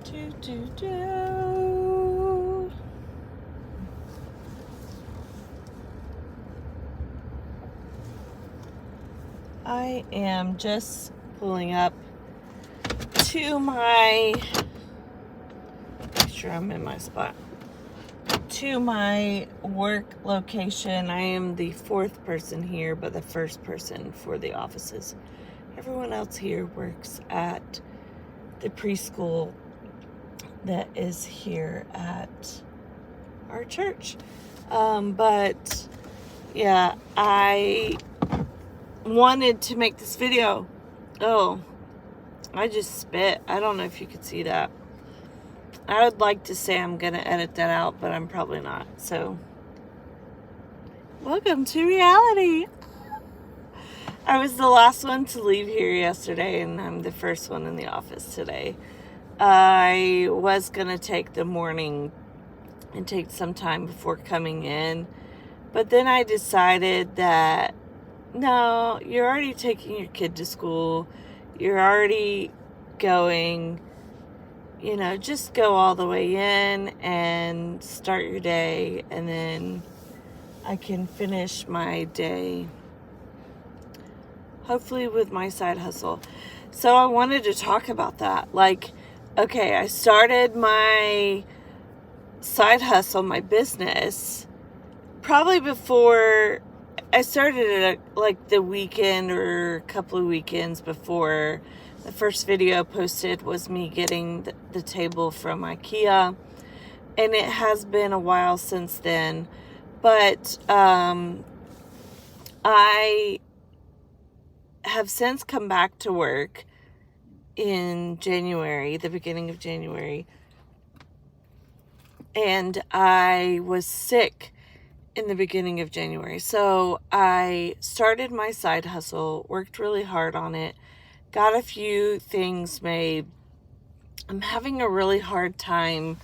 Do, do, do. I am just pulling up to my, make sure I'm in my spot, to my work location. I am the fourth person here, but the first person for the offices. Everyone else here works at the preschool that is here at our church. But yeah, I wanted to make this video. Oh, I just spit. I don't know if you could see that. I would like to say I'm gonna edit that out, but I'm probably not. So welcome to reality. I was the last one to leave here yesterday, and I'm the first one in the office today. I was gonna take the morning and take some time before coming in, but then I decided that no, you're already taking your kid to school, you're already going, just go all the way in and start your day, and then I can finish my day hopefully with my side hustle. So I wanted to talk about that. Okay, I started my side hustle, my business, probably before I started it, like the weekend or a couple of weekends before the first video posted was me getting the table from IKEA. And it has been a while since then. But I have since come back to work in January, the beginning of January. And I was sick in the beginning of January. So I started my side hustle, worked really hard on it, got a few things made. I'm having a really hard time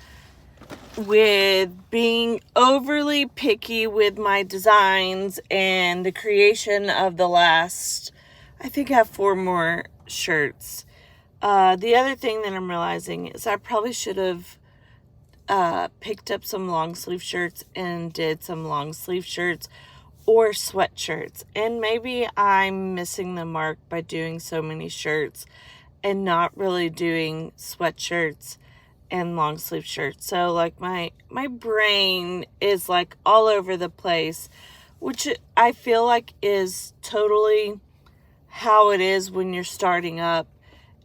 with being overly picky with my designs and the creation of the last, I think I have 4 more shirts. The other thing that I'm realizing is I probably should have picked up some long sleeve shirts and did some long sleeve shirts or sweatshirts. And maybe I'm missing the mark by doing so many shirts and not really doing sweatshirts and long sleeve shirts. So like my brain is like all over the place, which I feel like is totally how it is when you're starting up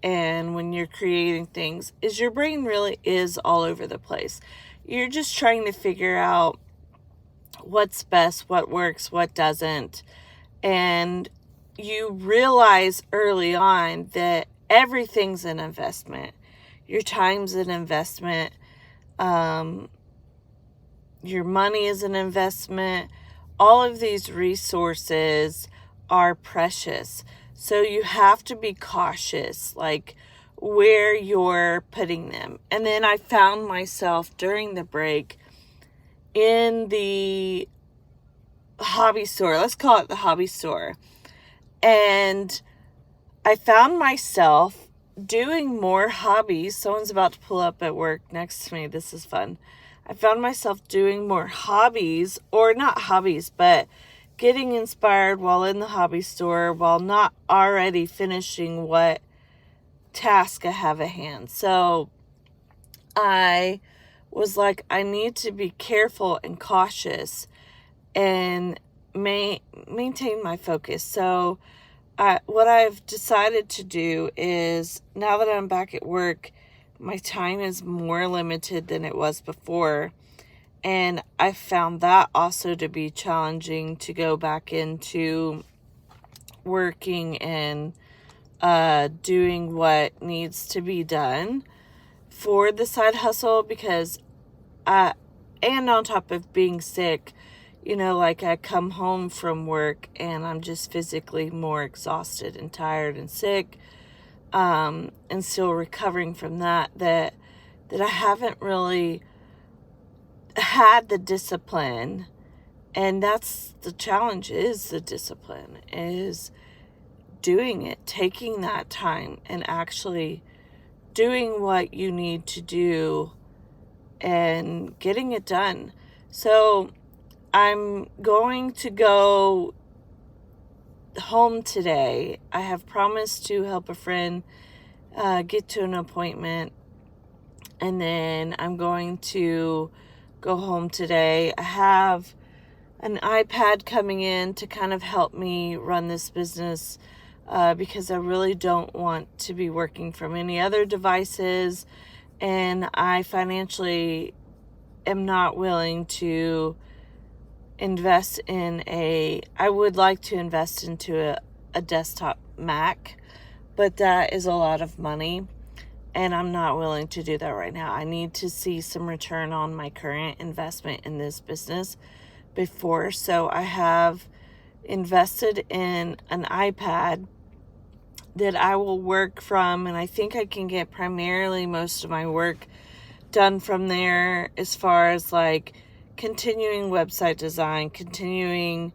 and when you're creating things, is your brain really is all over the place. You're just trying to figure out what's best, what works, what doesn't. And you realize early on that everything's an investment. Your time's an investment. Your money is an investment. All of these resources are precious. So you have to be cautious, like where you're putting them. And then I found myself during the break in the hobby store. Let's call it the hobby store. And I found myself doing more hobbies. Someone's about to pull up at work next to me. This is fun. I found myself doing more hobbies, or not hobbies, but getting inspired while in the hobby store while not already finishing what task I have at hand. So I was like, I need to be careful and cautious and maintain my focus. So what I've decided to do is, now that I'm back at work, my time is more limited than it was before. And I found that also to be challenging, to go back into working and doing what needs to be done for the side hustle, because and on top of being sick, like I come home from work and I'm just physically more exhausted and tired and sick, and still recovering from that I haven't really had the discipline. And that's the challenge, is the discipline, is doing it, taking that time and actually doing what you need to do and getting it done. So I'm going to go home today. I have promised to help a friend get to an appointment, and then I'm going to go home today. I have an iPad coming in to kind of help me run this business because I really don't want to be working from any other devices, and I financially am not willing to invest in I would like to invest into a desktop Mac, but that is a lot of money, and I'm not willing to do that right now. I need to see some return on my current investment in this business before. So I have invested in an iPad that I will work from, and I think I can get primarily most of my work done from there, as far as like continuing website design, continuing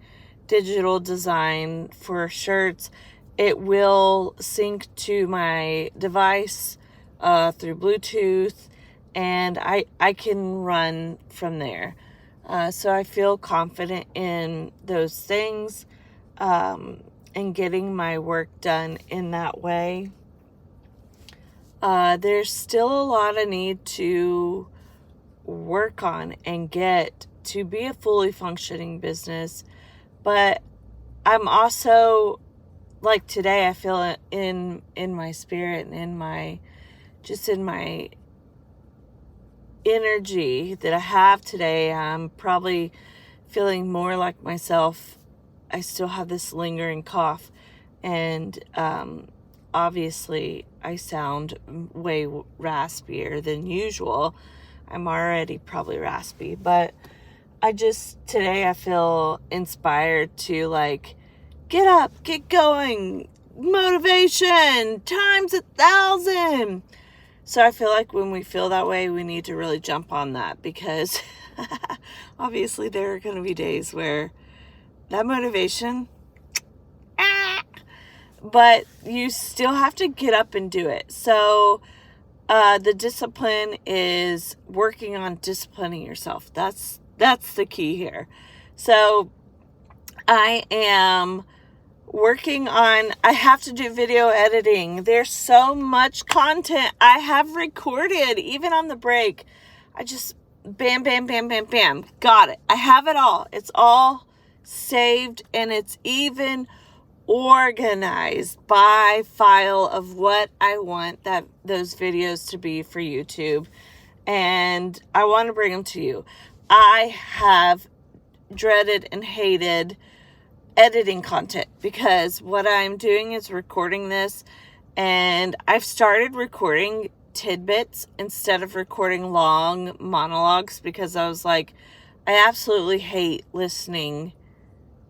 digital design for shirts. It will sync to my device through Bluetooth, and I can run from there. So I feel confident in those things and getting my work done in that way. There's still a lot I need to work on and get to be a fully functioning business, but I'm also, like today, I feel it in my spirit and in my energy that I have today. I'm probably feeling more like myself. I still have this lingering cough, and obviously I sound way raspier than usual. I'm already probably raspy, but today I feel inspired to like get up, get going, motivation times 1,000. So I feel like when we feel that way, we need to really jump on that, because obviously there are going to be days where that motivation, but you still have to get up and do it. So the discipline is working on disciplining yourself. That's the key here. So I am working on, I have to do video editing. There's so much content I have recorded, even on the break. I just bam, bam, bam, bam, bam. Got it. I have it all. It's all saved, and it's even organized by file of what I want those videos to be for YouTube. And I want to bring them to you. I have dreaded and hated editing content, because what I'm doing is recording this, and I've started recording tidbits instead of recording long monologues, because I was like, I absolutely hate listening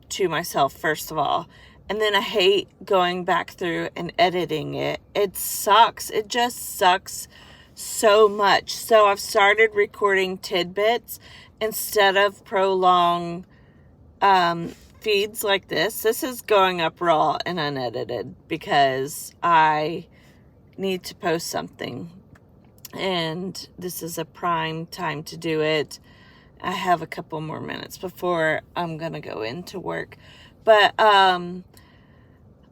to myself, first of all, and then I hate going back through and editing it. It sucks. It just sucks so much. So I've started recording tidbits instead of prolonged feeds like this. This is going up raw and unedited because I need to post something, and this is a prime time to do it. I have a couple more minutes before I'm gonna go into work, but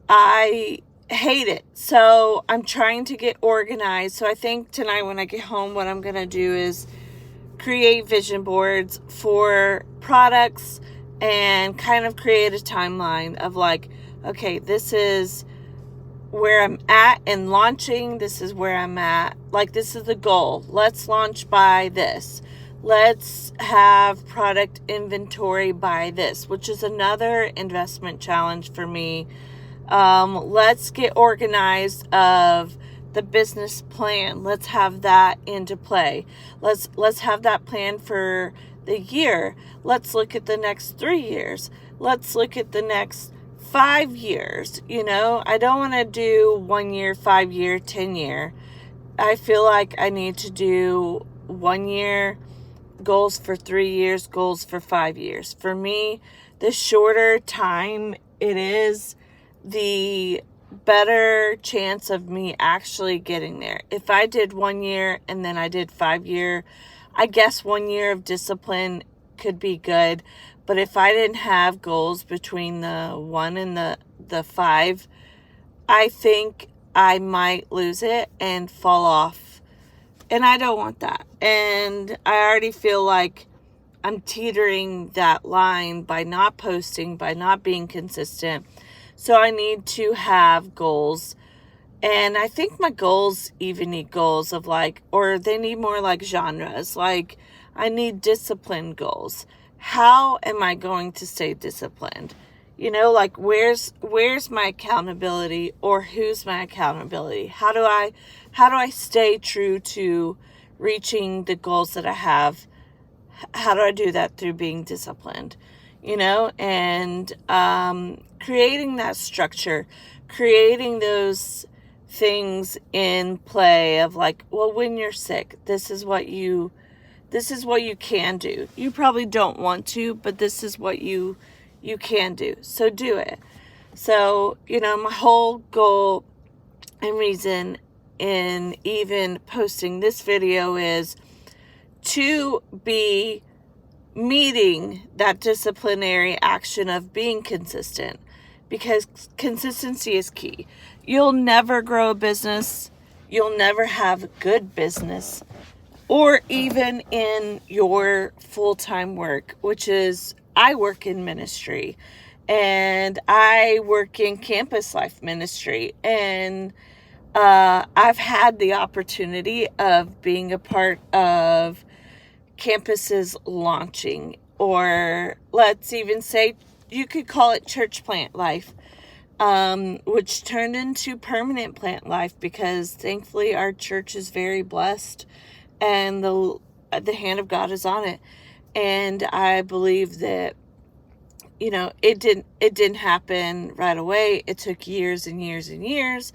I hate it. So I'm trying to get organized. So I think tonight when I get home, what I'm gonna do is create vision boards for products and kind of create a timeline of like, okay, this is where I'm at in launching. This is where I'm at. Like, this is the goal. Let's launch by this. Let's have product inventory by this, which is another investment challenge for me. Let's get organized of the business plan. Let's have that into play. Let's have that plan for the year. Let's look at the next 3 years. Let's look at the next 5 years. You know, I don't want to do 1 year, 5 year, 10 year. I feel like I need to do 1 year, goals for 3 years, goals for 5 years. For me, the shorter time it is, the better chance of me actually getting there. If I did 1 year and then I did 5 year, I guess 1 year of discipline could be good. But if I didn't have goals between the 1 and the 5, I think I might lose it and fall off. And I don't want that. And I already feel like I'm teetering that line by not posting, by not being consistent. So I need to have goals. And I think my goals even need goals of like, or they need more like genres. Like, I need discipline goals. How am I going to stay disciplined? Like where's my accountability, or who's my accountability? How do I stay true to reaching the goals that I have? How do I do that? Through being disciplined, and creating that structure, creating those things in play of like, well, when you're sick, this is what you can do. You probably don't want to, but this is what you can do. So do it. So, my whole goal and reason in even posting this video is to be meeting that disciplinary action of being consistent, because consistency is key. You'll never grow a business. You'll never have good business, or even in your full-time work, which is, I work in ministry and I work in campus life ministry, and I've had the opportunity of being a part of campuses launching, or let's even say you could call it church plant life, which turned into permanent plant life, because thankfully our church is very blessed and the hand of God is on it. And I believe that, it didn't happen right away. It took years and years and years.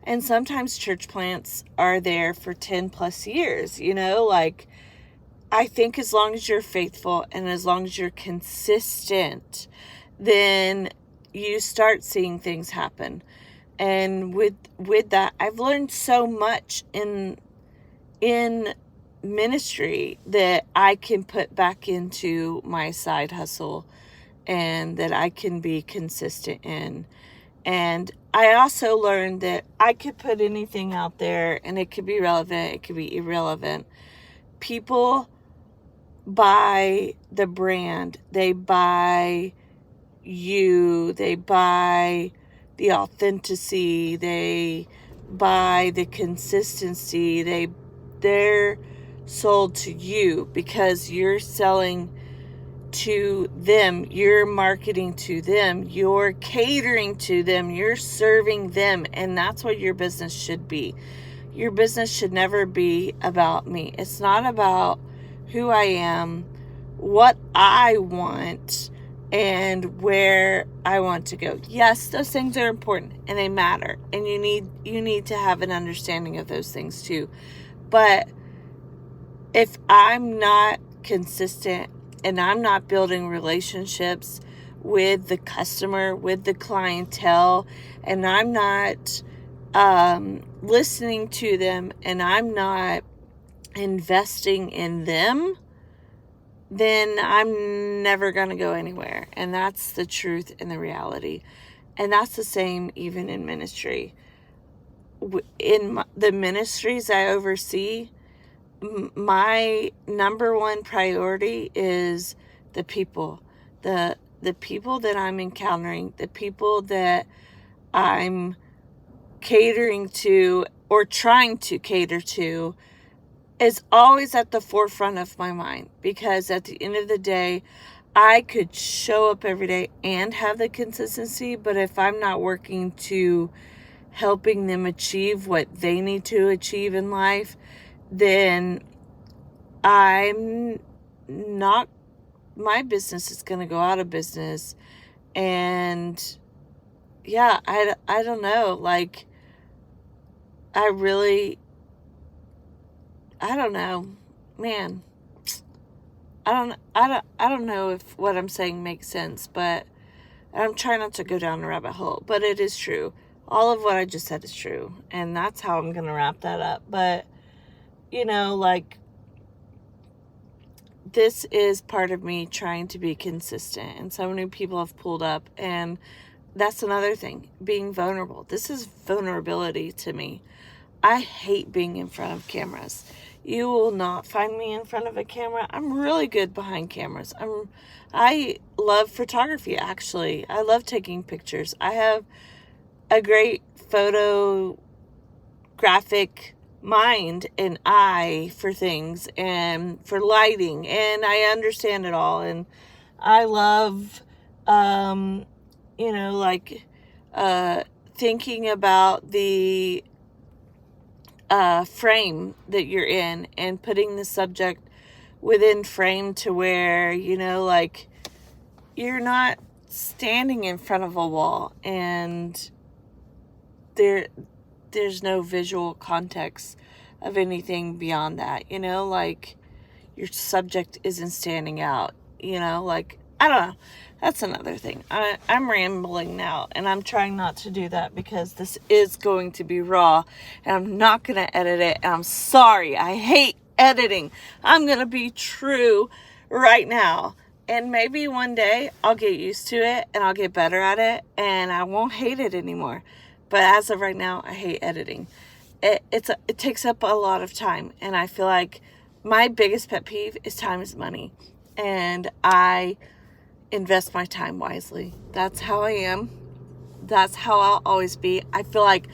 And sometimes church plants are there for 10 plus years, like, I think as long as you're faithful and as long as you're consistent, then you start seeing things happen. And with that, I've learned so much in ministry that I can put back into my side hustle, and that I can be consistent in. And I also learned that I could put anything out there and it could be relevant, it could be irrelevant. People buy the brand, they buy you, they buy the authenticity, they buy the consistency, they're sold to you because you're selling to them, you're marketing to them, you're catering to them, you're serving them. And that's what your business should be. Your business should never be about me. It's not about who I am, what I want, and where I want to go. Yes, those things are important and they matter, and you need to have an understanding of those things too. But if I'm not consistent and I'm not building relationships with the customer, with the clientele, and I'm not listening to them, and I'm not investing in them, then I'm never going to go anywhere. And that's the truth and the reality. And that's the same even in ministry. In the ministries I oversee, my number one priority is the people, the people that I'm encountering, the people that I'm catering to or trying to cater to, is always at the forefront of my mind. Because at the end of the day, I could show up every day and have the consistency, but if I'm not working to helping them achieve what they need to achieve in life, then I'm not, my business is going to go out of business. And yeah, I don't know, like, I don't know, man. I don't know if what I'm saying makes sense, but I'm trying not to go down a rabbit hole, but it is true. all of what I just said is true. And that's how I'm going to wrap that up. But, you know, like, this is part of me trying to be consistent. And so many people have pulled up. And that's another thing, being vulnerable. This is vulnerability to me. I hate being in front of cameras. You will not find me in front of a camera. I'm really good behind cameras. I love photography, actually. I love taking pictures. I have a great photographic mind and eye for things and for lighting, and I understand it all. And I love, thinking about the frame that you're in and putting the subject within frame to where, you're not standing in front of a wall and there's no visual context of anything beyond that, your subject isn't standing out, I don't know. That's another thing. I'm rambling now, and I'm trying not to do that because this is going to be raw, and I'm not going to edit it, and I'm sorry. I hate editing. I'm going to be true right now, and maybe one day I'll get used to it, and I'll get better at it, and I won't hate it anymore. But as of right now, I hate editing. It takes up a lot of time, and I feel like my biggest pet peeve is time is money, and I invest my time wisely. That's how I am. That's how I'll always be. I feel like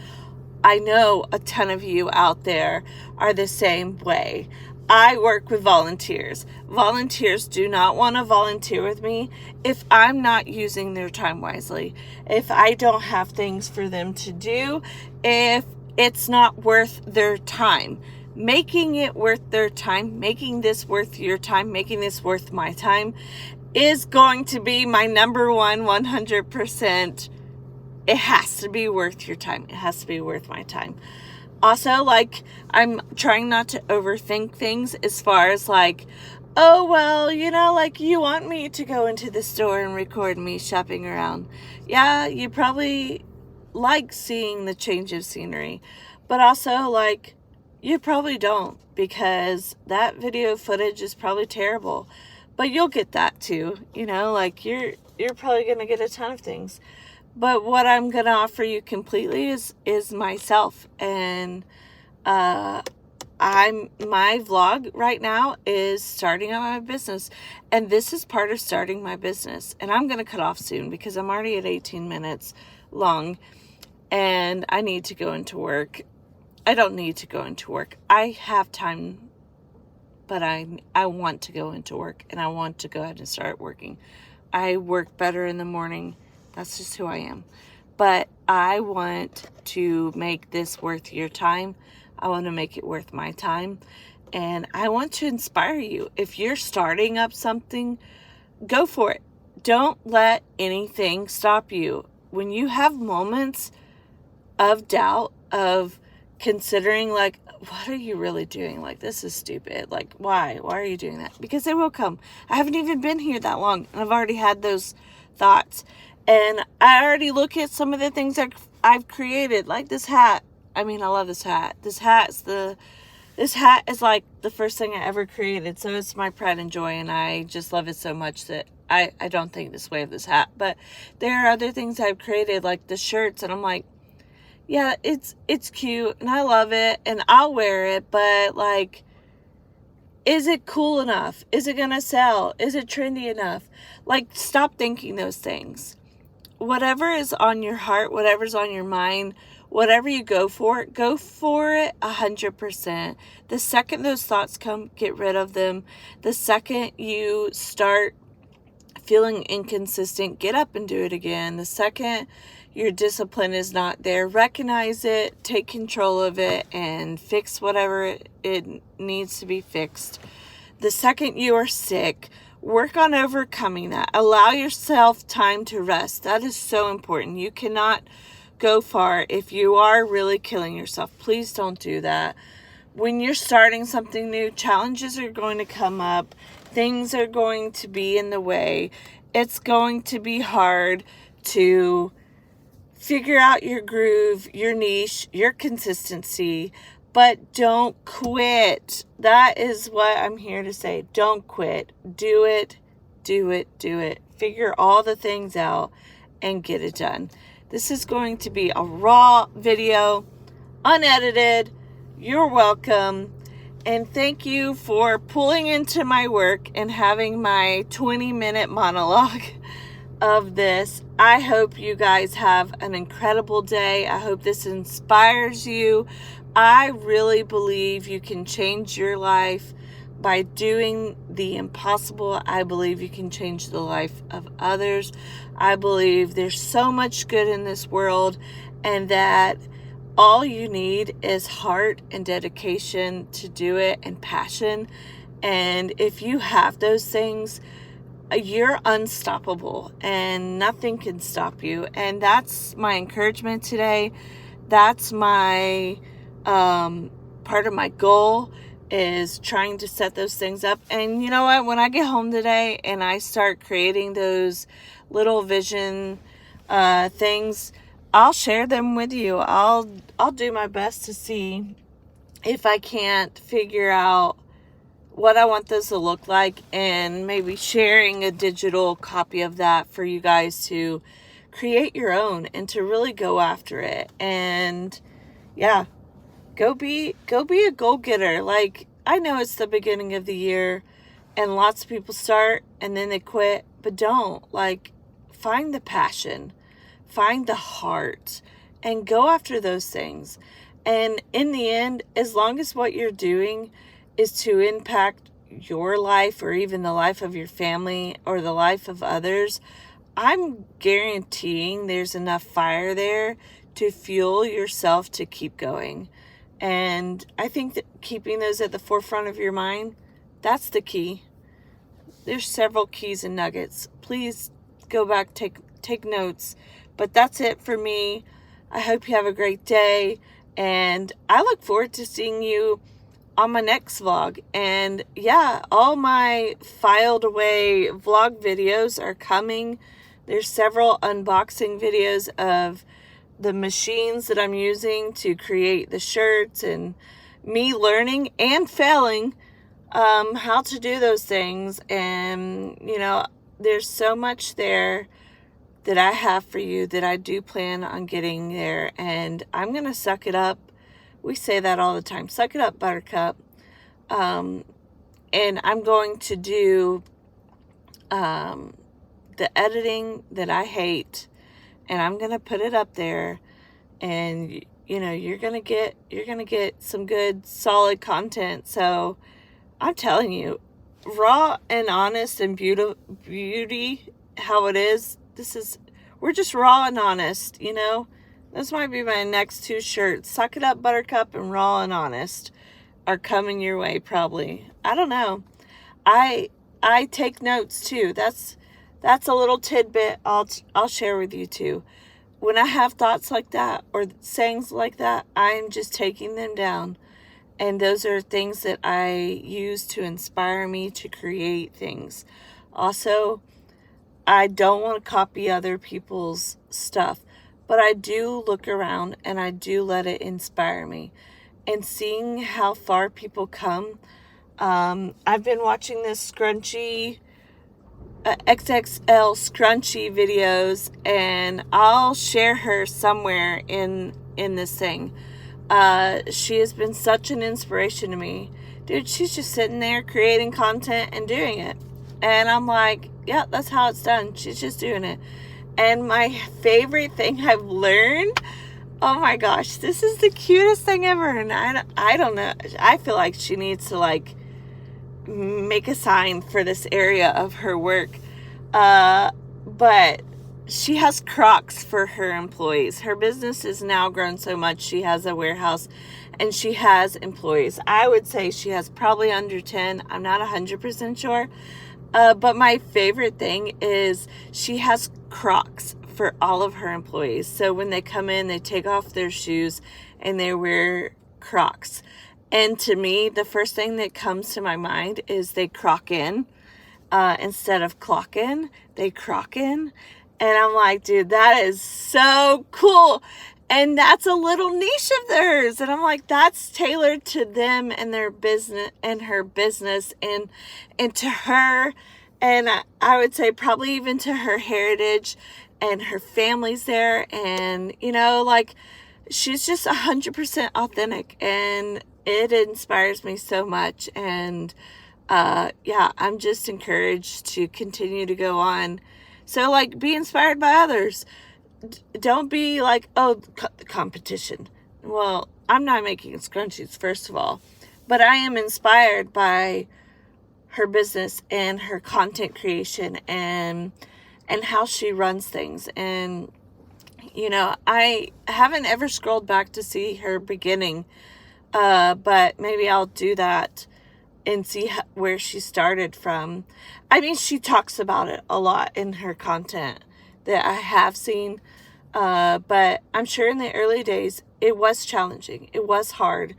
I know a ton of you out there are the same way. I work with volunteers. Volunteers do not want to volunteer with me if I'm not using their time wisely, if I don't have things for them to do, if it's not worth their time. Making it worth their time, making this worth your time, making this worth my time is going to be my number one 100%. It has to be worth your time. It has to be worth my time. Also, I'm trying not to overthink things as far as oh, well, you want me to go into the store and record me shopping around. Yeah, you probably like seeing the change of scenery. But also, you probably don't, because that video footage is probably terrible. But you'll get that too, you're probably going to get a ton of things. But what I'm going to offer you completely is myself. And my vlog right now is starting on my business. And this is part of starting my business. And I'm going to cut off soon because I'm already at 18 minutes long. And I need to go into work. I don't need to go into work. I have time, but I want to go into work, and I want to go ahead and start working. I work better in the morning. That's just who I am. But I want to make this worth your time. I want to make it worth my time. And I want to inspire you. If you're starting up something, go for it. Don't let anything stop you. When you have moments of doubt, of considering what are you really doing? This is stupid. Why are you doing that? Because it will come. I haven't even been here that long, and I've already had those thoughts. And I already look at some of the things that I've created, like this hat. I mean, I love this hat. This hat is the first thing I ever created. So it's my pride and joy, and I just love it so much that I don't think this way of this hat. But there are other things I've created, like the shirts, and I'm like, yeah, it's cute, and I love it, and I'll wear it, but, is it cool enough? Is it gonna sell? Is it trendy enough? Stop thinking those things. Whatever is on your heart, whatever's on your mind, whatever you go for it 100%. The second those thoughts come, get rid of them. The second you start feeling inconsistent, get up and do it again. The second your discipline is not there, recognize it, take control of it, and fix whatever it needs to be fixed. The second you are sick, work on overcoming that. Allow yourself time to rest. That is so important. You cannot go far if you are really killing yourself. Please don't do that. When you're starting something new, challenges are going to come up. Things are going to be in the way. It's going to be hard to figure out your groove, your niche, your consistency, but don't quit. That is what I'm here to say. Don't quit. Do it, do it, do it. Figure all the things out and get it done. This is going to be a raw video, unedited. You're welcome. And thank you for pulling into my work and having my 20-minute monologue of this. I hope you guys have an incredible day. I hope this inspires you. I really believe you can change your life by doing the impossible. I believe you can change the life of others. I believe there's so much good in this world, and that all you need is heart and dedication to do it, and passion. And if you have those things, you're unstoppable and nothing can stop you. And that's my encouragement today. That's my part of my goal, is trying to set those things up. And you know what, when I get home today and I start creating those little vision things, I'll share them with you. I'll do my best to see if I can't figure out what I want those to look like, and maybe sharing a digital copy of that for you guys to create your own and to really go after it. And yeah, go be a go-getter. Like, I know it's the beginning of the year and lots of people start and then they quit, but don't. Like, find the passion, find the heart, and go after those things. And in the end, as long as what you're doing is to impact your life, or even the life of your family or the life of others, I'm guaranteeing there's enough fire there to fuel yourself to keep going. And I think that keeping those at the forefront of your mind, that's the key. There's several keys and nuggets. Please go back, take notes. But that's it for me. I hope you have a great day, and I look forward to seeing you on my next vlog. And yeah, all my filed away vlog videos are coming. There's several unboxing videos of the machines that I'm using to create the shirts, and me learning and failing how to do those things. And you know, there's so much there that I have for you, that I do plan on getting there, and I'm gonna suck it up. We say that all the time. Suck it up, buttercup. And I'm going to do the editing that I hate, and I'm going to put it up there, and you know, you're going to get some good solid content. So I'm telling you, raw and honest and beauty how it is. We're just raw and honest, you know. This might be my next 2 shirts. Suck it up, buttercup, and raw and honest are coming your way, probably. I don't know. I take notes too. That's a little tidbit I'll share with you too. When I have thoughts like that or sayings like that, I'm just taking them down. And those are things that I use to inspire me to create things. Also, I don't want to copy other people's stuff, but I do look around and I do let it inspire me. And seeing how far people come, I've been watching this XXL scrunchie videos, and I'll share her somewhere in this thing. She has been such an inspiration to me. Dude, she's just sitting there creating content and doing it. And I'm like, yeah, that's how it's done. She's just doing it. And my favorite thing I've learned, oh my gosh, this is the cutest thing ever. And I don't know. I feel like she needs to like make a sign for this area of her work. But she has Crocs for her employees. Her business has now grown so much. She has a warehouse and she has employees. I would say she has probably under 10. I'm not 100% sure. But my favorite thing is she has Crocs for all of her employees. So when they come in, they take off their shoes and they wear Crocs. And to me, the first thing that comes to my mind is they croc in. Instead of clock in, they croc in. And I'm like, dude, that is so cool. And that's a little niche of theirs. And I'm like, that's tailored to them and their business and her business and to her. And I would say probably even to her heritage and her family's there. And, like, she's just 100% authentic. And it inspires me so much. And, yeah, I'm just encouraged to continue to go on. So, like, be inspired by others. Don't be like, oh, the competition. Well, I'm not making scrunchies, first of all. But I am inspired by her business and her content creation and how she runs things. And, I haven't ever scrolled back to see her beginning. But maybe I'll do that and see where she started from. I mean, she talks about it a lot in her content that I have seen. But I'm sure in the early days, it was challenging. It was hard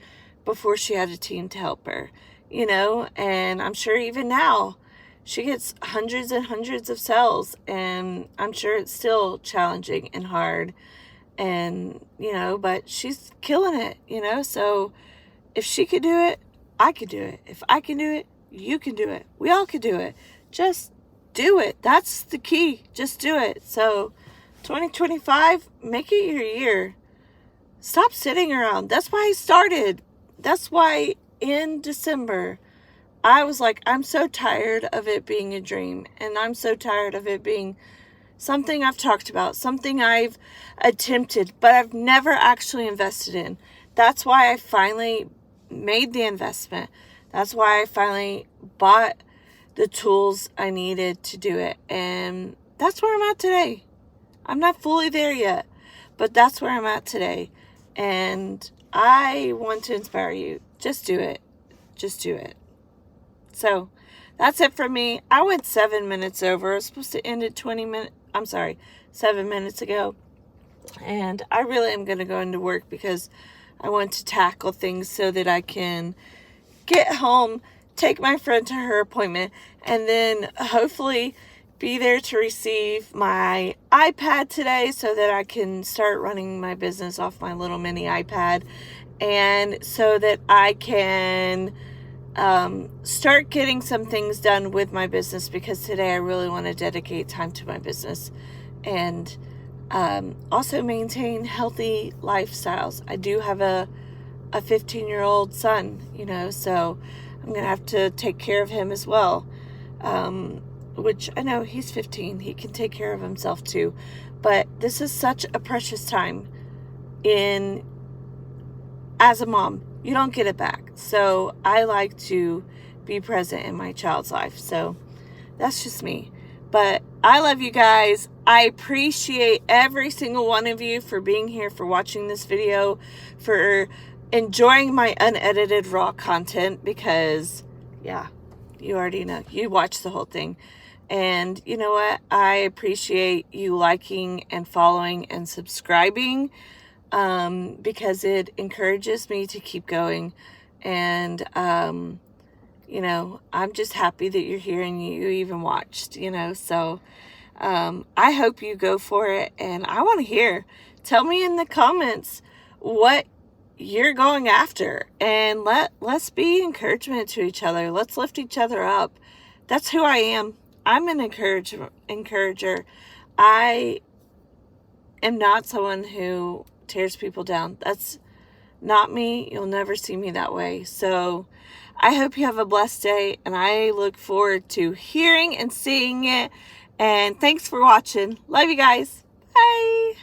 before she had a team to help her, and I'm sure even now she gets hundreds and hundreds of sales, and I'm sure it's still challenging and hard, and, but she's killing it, so if she could do it, I could do it. If I can do it, you can do it. We all could do it. Just do it. That's the key. Just do it. So 2025, make it your year. Stop sitting around. That's why I started. That's why in December, I was like, I'm so tired of it being a dream. And I'm so tired of it being something I've talked about, something I've attempted, but I've never actually invested in. That's why I finally made the investment. That's why I finally bought the tools I needed to do it. And that's where I'm at today. I'm not fully there yet, but that's where I'm at today. And I want to inspire you. Just do it. Just do it. So that's it for me. I went 7 minutes over. I was supposed to end at 7 minutes ago. And I really am going to go into work because I want to tackle things so that I can get home, take my friend to her appointment, and then hopefully be there to receive my iPad today so that I can start running my business off my little mini iPad, and so that I can start getting some things done with my business, because today I really want to dedicate time to my business and also maintain healthy lifestyles. I do have a 15-year-old son, so I'm going to have to take care of him as well, which I know he's 15. He can take care of himself too. But this is such a precious time as a mom. You don't get it back. So I like to be present in my child's life. So that's just me. But I love you guys. I appreciate every single one of you for being here, for watching this video, for enjoying my unedited raw content, because, yeah, you already know. You watched the whole thing. And you know what? I appreciate you liking and following and subscribing, because it encourages me to keep going. And, I'm just happy that you're here and you even watched, so I hope you go for it. And I want to hear. Tell me in the comments what you're going after, and let's be encouragement to each other. Let's lift each other up. That's who I am. I'm an encourager. I am not someone who tears people down. That's not me. You'll never see me that way. So I hope you have a blessed day, and I look forward to hearing and seeing it. And thanks for watching. Love you guys. Bye.